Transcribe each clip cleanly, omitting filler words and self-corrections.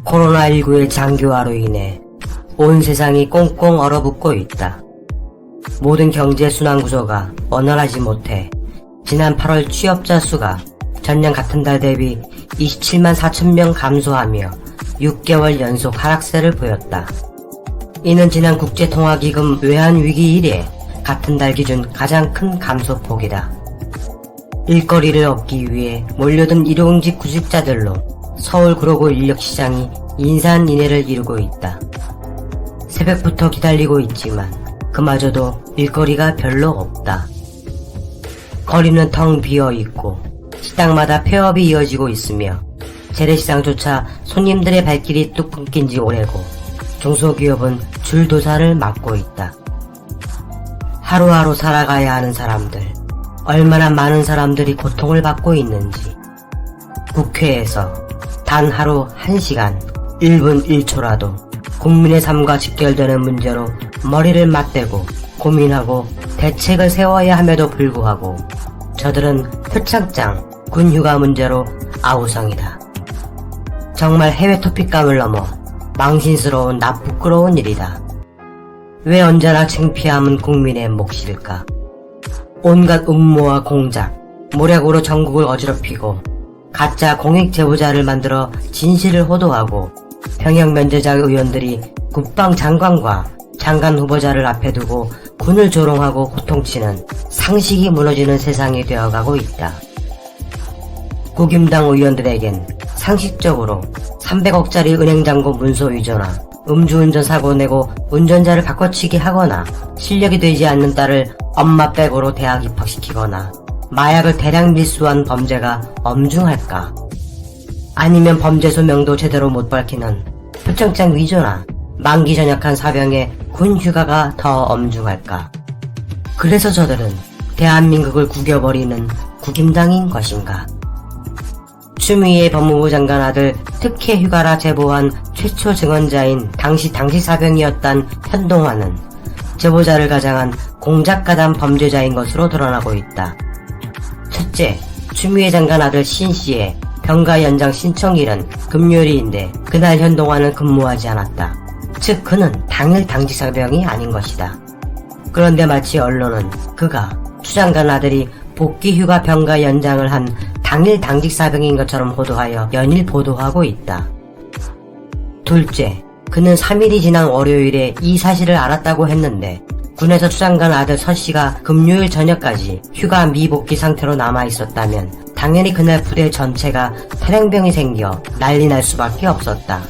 코로나19의 장기화로 인해 온 세상이 꽁꽁 얼어붙고 있다. 모든 경제 순환 구조가 원활하지 못해 지난 8월 취업자 수가 전년 같은 달 대비 27만 4천 명 감소하며 6개월 연속 하락세를 보였다. 이는 지난 국제통화기금 외환위기 이래 같은 달 기준 가장 큰 감소폭이다. 일거리를 얻기 위해 몰려든 일용직 구직자들로 서울 구로구 인력시장이 인산인해를 이루고 있다. 새벽부터 기다리고 있지만 그마저도 일거리가 별로 없다. 거리는 텅 비어있고 식당마다 폐업이 이어지고 있으며 재래시장조차 손님들의 발길이 뚝 끊긴 지 오래고 중소기업은 줄도살을 맞고 있다. 하루하루 살아가야 하는 사람들, 얼마나 많은 사람들이 고통을 받고 있는지 국회에서 단 하루 1시간 1분 1초라도 국민의 삶과 직결되는 문제로 머리를 맞대고 고민하고 대책을 세워야 함에도 불구하고 저들은 표창장 군휴가 문제로 아우성이다. 정말 해외 토픽감을 넘어 망신스러운 나부끄러운 일이다. 왜 언제나 창피함은 국민의 몫일까? 온갖 음모와 공작, 모략으로 전국을 어지럽히고 가짜 공익 제보자를 만들어 진실을 호도하고 병역 면제자 의원들이 국방장관과 장관 후보자를 앞에 두고 군을 조롱하고 고통치는 상식이 무너지는 세상이 되어가고 있다. 국임당 의원들에겐 상식적으로 300억짜리 은행잔고 문서 위조나 음주운전 사고 내고 운전자를 바꿔치기 하거나 실력이 되지 않는 딸을 엄마 백으로 대학 입학시키거나 마약을 대량 밀수한 범죄가 엄중할까? 아니면 범죄 소명도 제대로 못 밝히는 표창장 위조나 만기 전역한 사병의 군 휴가가 더 엄중할까? 그래서 저들은 대한민국을 구겨버리는 국임당인 것인가? 추미애 법무부 장관 아들 특혜 휴가라 제보한 최초 증언자인 당시 사병이었던 현동환은 제보자를 가장한 공작가담 범죄자인 것으로 드러나고 있다. 첫째, 추미애 장관 아들 신씨의 병가 연장 신청일은 금요일인데 그날 현동환은 근무하지 않았다. 즉 그는 당일 당직 사병이 아닌 것이다. 그런데 마치 언론은 그가 추 장관 아들이 복귀 휴가 병가 연장을 한 당일 당직 사병인 것처럼 호도하여 연일 보도하고 있다. 둘째, 그는 3일이 지난 월요일에 이 사실을 알았다고 했는데 군에서 추 장관 아들 서씨가 금요일 저녁까지 휴가 미복귀 상태로 남아있었다면 당연히 그날 부대 전체가 탈영병이 생겨 난리 날 수밖에 없었다.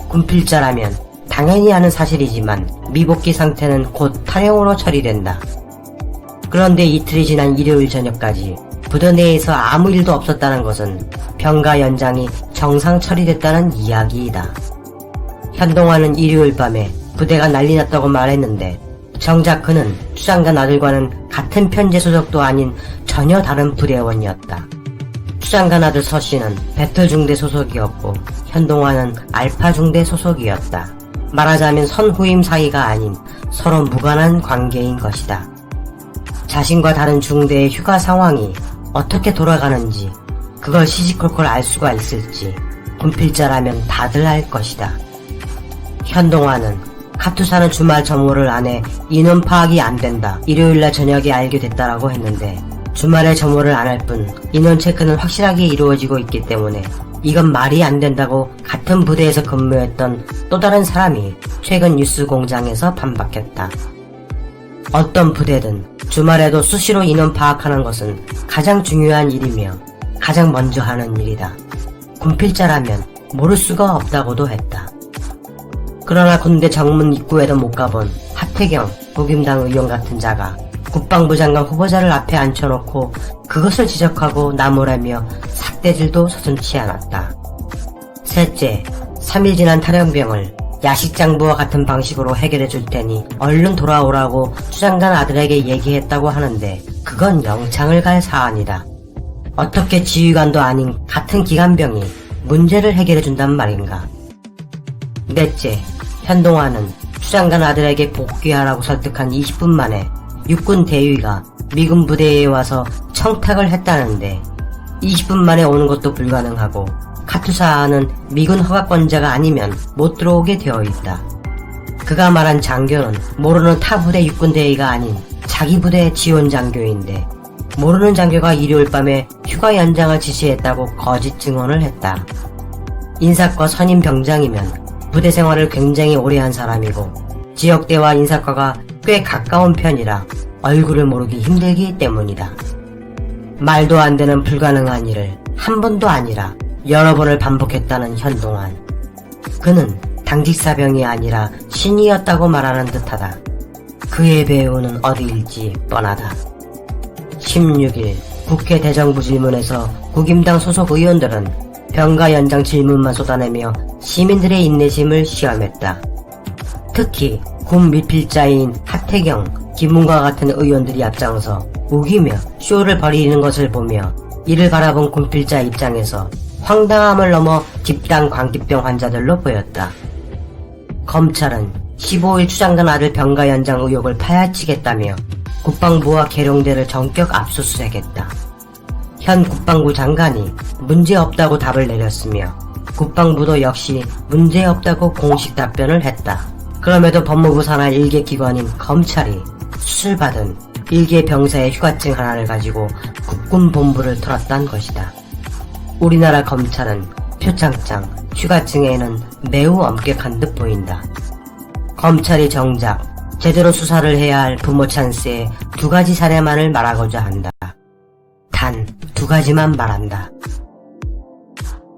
군필자라면 당연히 아는 사실이지만 미복귀 상태는 곧 탈영으로 처리된다. 그런데 이틀이 지난 일요일 저녁까지 부대 내에서 아무 일도 없었다는 것은 병가 연장이 정상 처리됐다는 이야기이다. 현동환은 일요일 밤에 부대가 난리 났다고 말했는데 정작 그는 추 장관 아들과는 같은 편제 소속도 아닌 전혀 다른 부대원이었다. 추 장관 아들 서씨는 배틀중대 소속이었고 현동환은 알파중대 소속이었다. 말하자면 선후임 사이가 아닌 서로 무관한 관계인 것이다. 자신과 다른 중대의 휴가 상황이 어떻게 돌아가는지 그걸 시시콜콜 알 수가 있을지 군필자라면 다들 알 것이다. 현동환은 카투사는 주말 점호를 안 해 인원 파악이 안 된다. 일요일날 저녁에 알게 됐다라고 했는데 주말에 점호를 안 할 뿐 인원 체크는 확실하게 이루어지고 있기 때문에 이건 말이 안 된다고 같은 부대에서 근무했던 또 다른 사람이 최근 뉴스공장에서 반박했다. 어떤 부대든 주말에도 수시로 인원 파악하는 것은 가장 중요한 일이며 가장 먼저 하는 일이다. 군필자라면 모를 수가 없다고도 했다. 그러나 군대 정문 입구에도 못 가본 하태경 국임당 의원 같은 자가 국방부 장관 후보자를 앞에 앉혀놓고 그것을 지적하고 나무라며 삿대질도 서슴지 않았다. 셋째, 3일 지난 탈영병을 야식장부와 같은 방식으로 해결해 줄 테니 얼른 돌아오라고 추 장관 아들에게 얘기했다고 하는데 그건 영창을 갈 사안이다. 어떻게 지휘관도 아닌 같은 기관병이 문제를 해결해 준단 말인가. 넷째, 현동환은 추 장관 아들에게 복귀하라고 설득한 20분 만에 육군 대위가 미군 부대에 와서 청탁을 했다는데 20분 만에 오는 것도 불가능하고 카투사는 미군 허가권자가 아니면 못 들어오게 되어 있다. 그가 말한 장교는 모르는 타 부대 육군대위가 아닌 자기 부대의 지원 장교인데 모르는 장교가 일요일 밤에 휴가 연장을 지시했다고 거짓 증언을 했다. 인사과 선임 병장이면 부대 생활을 굉장히 오래 한 사람이고 지역대와 인사과가 꽤 가까운 편이라 얼굴을 모르기 힘들기 때문이다. 말도 안 되는 불가능한 일을 한 번도 아니라 여러 번을 반복했다는 현동환. 그는 당직 사병이 아니라 신이었다고 말하는 듯하다. 그의 배우는 어디일지 뻔하다. 16일 국회 대정부 질문에서 국임당 소속 의원들은 병가 연장 질문만 쏟아내며 시민들의 인내심을 시험했다. 특히 군 밀필자인 하태경, 김문과 같은 의원들이 앞장서 우기며 쇼를 벌이는 것을 보며 이를 바라본 군필자 입장에서 황당함을 넘어 집단 광기병 환자들로 보였다. 검찰은 15일 추장된 아들 병가 연장 의혹을 파헤치겠다며 국방부와 계룡대를 전격 압수수색했다. 현 국방부 장관이 문제없다고 답을 내렸으며 국방부도 역시 문제없다고 공식 답변을 했다. 그럼에도 법무부 산하 일개 기관인 검찰이 수술받은 일개 병사의 휴가증 하나를 가지고 국군본부를 털었단 것이다. 우리나라 검찰은 표창장, 휴가증에는 매우 엄격한 듯 보인다. 검찰이 정작 제대로 수사를 해야 할 부모 찬스의 2가지 사례만을 말하고자 한다. 단 2가지만 말한다.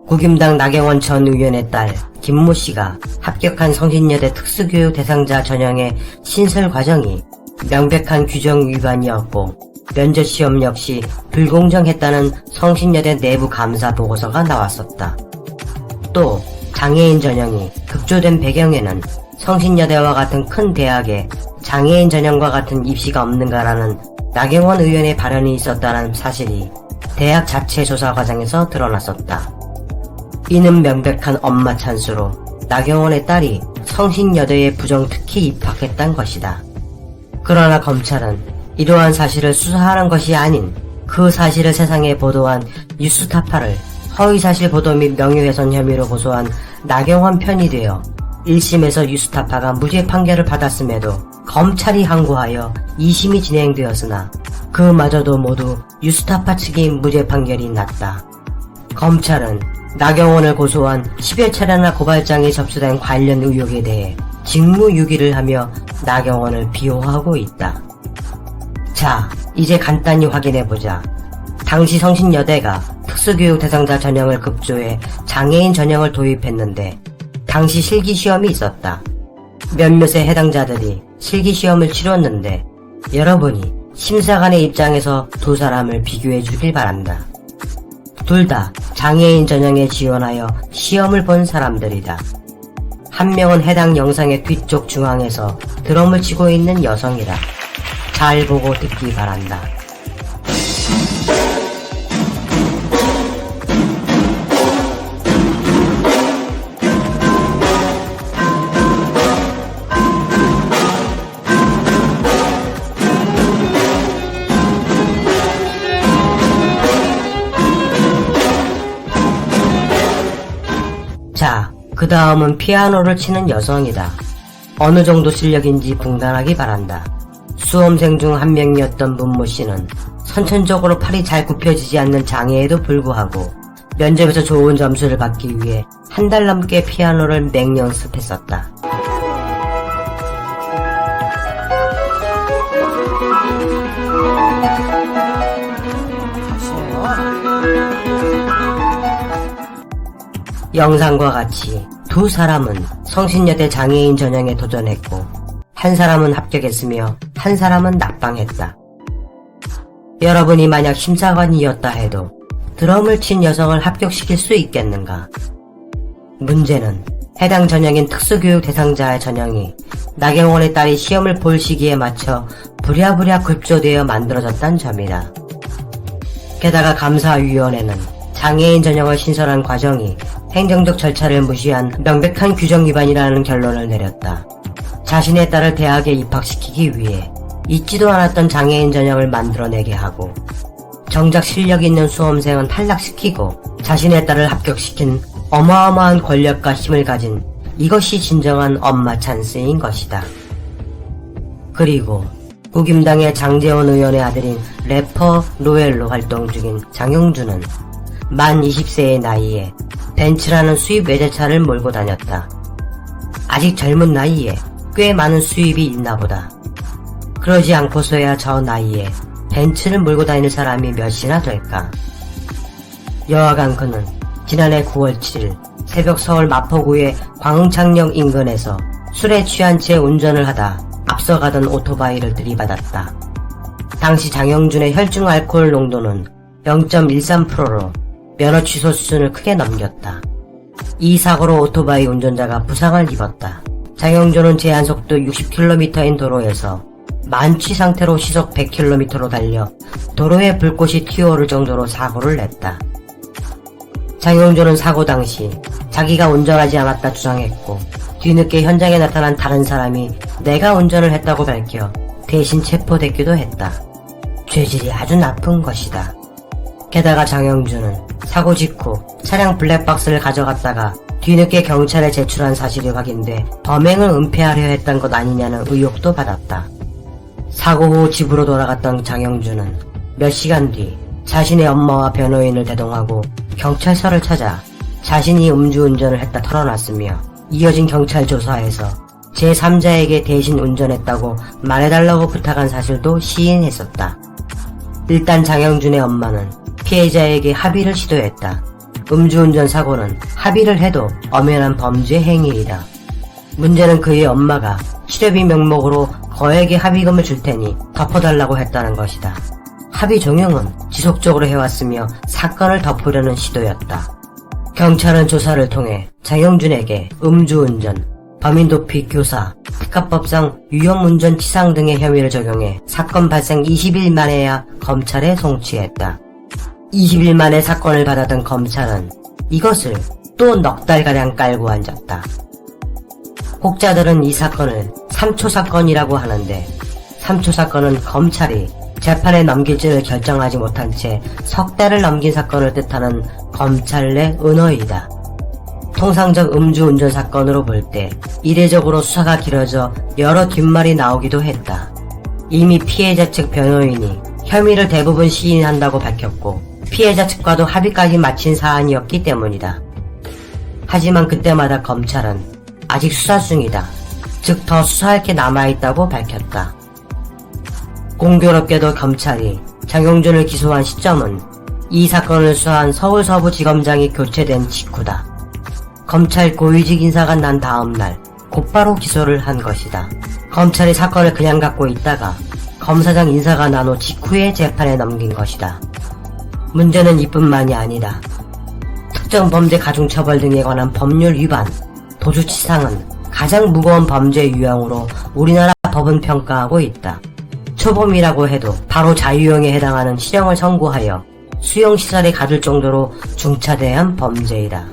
국임당 나경원 전 의원의 딸 김모 씨가 합격한 성신여대 특수교육 대상자 전형의 신설 과정이 명백한 규정 위반이었고 면접시험 역시 불공정했다는 성신여대 내부 감사 보고서가 나왔었다. 또 장애인 전형이 급조된 배경에는 성신여대와 같은 큰 대학에 장애인 전형과 같은 입시가 없는가라는 나경원 의원의 발언이 있었다는 사실이 대학 자체 조사 과정에서 드러났었다. 이는 명백한 엄마 찬스로 나경원의 딸이 성신여대에 부정특히 입학했단 것이다. 그러나 검찰은 이러한 사실을 수사하는 것이 아닌 그 사실을 세상에 보도한 뉴스타파를 허위사실 보도 및 명예훼손 혐의로 고소한 나경원 편이 되어 1심에서 뉴스타파가 무죄 판결을 받았음에도 검찰이 항고하여 2심이 진행되었으나 그마저도 모두 뉴스타파 측이 무죄 판결이 났다. 검찰은 나경원을 고소한 10여 차례나 고발장이 접수된 관련 의혹에 대해 직무유기를 하며 나경원을 비호하고 있다. 자, 이제 간단히 확인해보자. 당시 성신여대가 특수교육 대상자 전형을 급조해 장애인 전형을 도입했는데 당시 실기시험이 있었다. 몇몇의 해당자들이 실기시험을 치렀는데 여러분이 심사관의 입장에서 2사람을 비교해주길 바란다. 둘 다 장애인 전형에 지원하여 시험을 본 사람들이다. 한 명은 해당 영상의 뒤쪽 중앙에서 드럼을 치고 있는 여성이다. 잘 보고 듣기 바란다. 자, 그 다음은 피아노를 치는 여성이다. 어느 정도 실력인지 분간하기 바란다. 수험생 중 한 명이었던 문모 씨는 선천적으로 팔이 잘 굽혀지지 않는 장애에도 불구하고 면접에서 좋은 점수를 받기 위해 한 달 넘게 피아노를 맹연습했었다. 영상과 같이 2사람은 성신여대 장애인 전형에 도전했고 한 사람은 합격했으며 한 사람은 낙방했다. 여러분이 만약 심사관이었다 해도 드럼을 친 여성을 합격시킬 수 있겠는가? 문제는 해당 전형인 특수교육 대상자의 전형이 나경원의 딸이 시험을 볼 시기에 맞춰 부랴부랴 급조되어 만들어졌다는 점이다. 게다가 감사위원회는 장애인 전형을 신설한 과정이 행정적 절차를 무시한 명백한 규정 위반이라는 결론을 내렸다. 자신의 딸을 대학에 입학시키기 위해 있지도 않았던 장애인 전형을 만들어내게 하고 정작 실력 있는 수험생은 탈락시키고 자신의 딸을 합격시킨 어마어마한 권력과 힘을 가진 이것이 진정한 엄마 찬스인 것이다. 그리고 국임당의 장제원 의원의 아들인 래퍼 로엘로 활동 중인 장영준은 만 20세의 나이에 벤츠라는 수입 외제차를 몰고 다녔다. 아직 젊은 나이에 꽤 많은 수입이 있나 보다. 그러지 않고서야 저 나이에 벤츠를 몰고 다니는 사람이 몇이나 될까. 여하간 그는 지난해 9월 7일 새벽 서울 마포구의 광흥창역 인근에서 술에 취한 채 운전을 하다 앞서가던 오토바이를 들이받았다. 당시 장영준의 혈중 알코올 농도는 0.13%로 면허 취소 수준을 크게 넘겼다. 이 사고로 오토바이 운전자가 부상을 입었다. 장영준은 제한속도 60km인 도로에서 만취 상태로 시속 100km로 달려 도로에 불꽃이 튀어오를 정도로 사고를 냈다. 장영준은 사고 당시 자기가 운전하지 않았다 주장했고 뒤늦게 현장에 나타난 다른 사람이 내가 운전을 했다고 밝혀 대신 체포됐기도 했다. 죄질이 아주 나쁜 것이다. 게다가 장영준은 사고 직후 차량 블랙박스를 가져갔다가 뒤늦게 경찰에 제출한 사실이 확인돼 범행을 은폐하려 했던 것 아니냐는 의혹도 받았다. 사고 후 집으로 돌아갔던 장영준은 몇 시간 뒤 자신의 엄마와 변호인을 대동하고 경찰서를 찾아 자신이 음주운전을 했다 털어놨으며 이어진 경찰 조사에서 제3자에게 대신 운전했다고 말해달라고 부탁한 사실도 시인했었다. 일단 장영준의 엄마는 피해자에게 합의를 시도했다. 음주운전 사고는 합의를 해도 엄연한 범죄 행위이다. 문제는 그의 엄마가 치료비 명목으로 거액의 합의금을 줄 테니 덮어달라고 했다는 것이다. 합의 종용은 지속적으로 해왔으며 사건을 덮으려는 시도였다. 경찰은 조사를 통해 장영준에게 음주운전, 범인도피 교사, 특가법상 위험운전치상 등의 혐의를 적용해 사건 발생 20일 만에야 검찰에 송치했다. 20일 만에 사건을 받아든 검찰은 이것을 또 넉 달가량 깔고 앉았다. 혹자들은 이 사건을 3초 사건이라고 하는데 3초 사건은 검찰이 재판에 넘길지를 결정하지 못한 채 석 달을 넘긴 사건을 뜻하는 검찰 내 은어이다. 통상적 음주운전 사건으로 볼 때 이례적으로 수사가 길어져 여러 뒷말이 나오기도 했다. 이미 피해자 측 변호인이 혐의를 대부분 시인한다고 밝혔고 피해자 측과도 합의까지 마친 사안이었기 때문이다. 하지만 그때마다 검찰은 아직 수사 중이다. 즉 더 수사할 게 남아있다고 밝혔다. 공교롭게도 검찰이 장영준을 기소한 시점은 이 사건을 수사한 서울서부지검장이 교체된 직후다. 검찰 고위직 인사가 난 다음 날 곧바로 기소를 한 것이다. 검찰이 사건을 그냥 갖고 있다가 검사장 인사가 난 후 직후에 재판에 넘긴 것이다. 문제는 이뿐만이 아니다. 특정 범죄 가중처벌 등에 관한 법률 위반, 도주치상은 가장 무거운 범죄 유형으로 우리나라 법은 평가하고 있다. 초범이라고 해도 바로 자유형에 해당하는 실형을 선고하여 수용시설에 가둘 정도로 중차대한 범죄이다.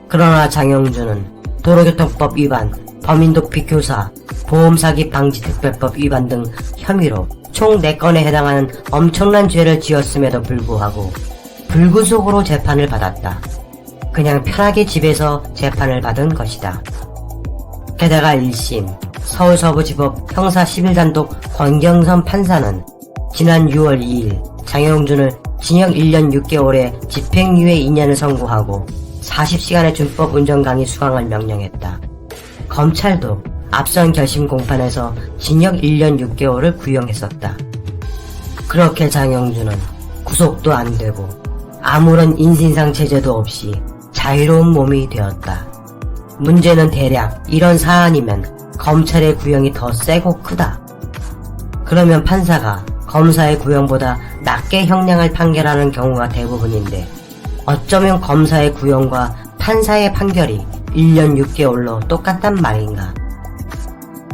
그러나 장영준은 도로교통법 위반, 범인도피 교사, 보험사기 방지특별법 위반 등 혐의로 총 4건에 해당하는 엄청난 죄를 지었음에도 불구하고 불구속으로 재판을 받았다. 그냥 편하게 집에서 재판을 받은 것이다. 게다가 1심 서울서부지법 형사 11단독 권경선 판사는 지난 6월 2일 장영준을 징역 1년 6개월에 집행유예 2년을 선고하고 40시간의 준법 운전 강의 수강을 명령했다. 검찰도 앞선 결심 공판에서 징역 1년 6개월을 구형했었다. 그렇게 장영준은 구속도 안 되고 아무런 인신상 제재도 없이 자유로운 몸이 되었다. 문제는 대략 이런 사안이면 검찰의 구형이 더 세고 크다. 그러면 판사가 검사의 구형보다 낮게 형량을 판결하는 경우가 대부분인데 어쩌면 검사의 구형과 판사의 판결이 1년 6개월로 똑같단 말인가.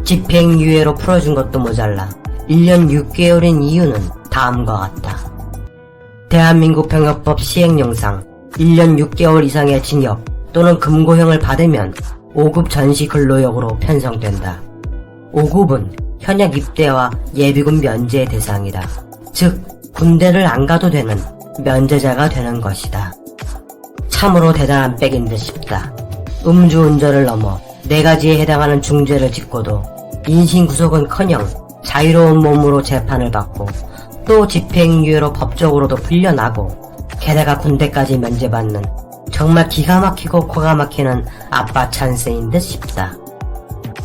집행유예로 풀어준 것도 모자라 1년 6개월인 이유는 다음과 같다. 대한민국 병역법 시행령상 1년 6개월 이상의 징역 또는 금고형을 받으면 5급 전시 근로역으로 편성된다. 5급은 현역 입대와 예비군 면제 대상이다. 즉 군대를 안 가도 되는 면제자가 되는 것이다. 참으로 대단한 백인 듯 싶다. 음주운전을 넘어 4가지에 해당하는 중죄를 짓고도 인신구속은커녕 자유로운 몸으로 재판을 받고 또 집행유예로 법적으로도 풀려나고 게다가 군대까지 면제받는 정말 기가 막히고 코가 막히는 아빠 찬스인 듯 싶다.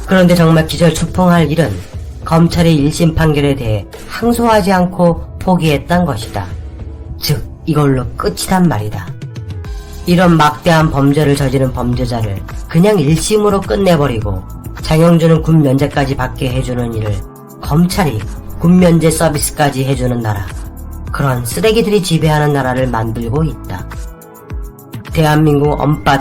그런데 정말 기절초풍할 일은 검찰의 1심 판결에 대해 항소하지 않고 포기했단 것이다. 즉 이걸로 끝이란 말이다. 이런 막대한 범죄를 저지른 범죄자를 그냥 1심으로 끝내버리고 장영준은 군 면제까지 받게 해주는 일을 검찰이 군 면제 서비스까지 해주는 나라, 그런 쓰레기들이 지배하는 나라를 만들고 있다. 대한민국 엄빠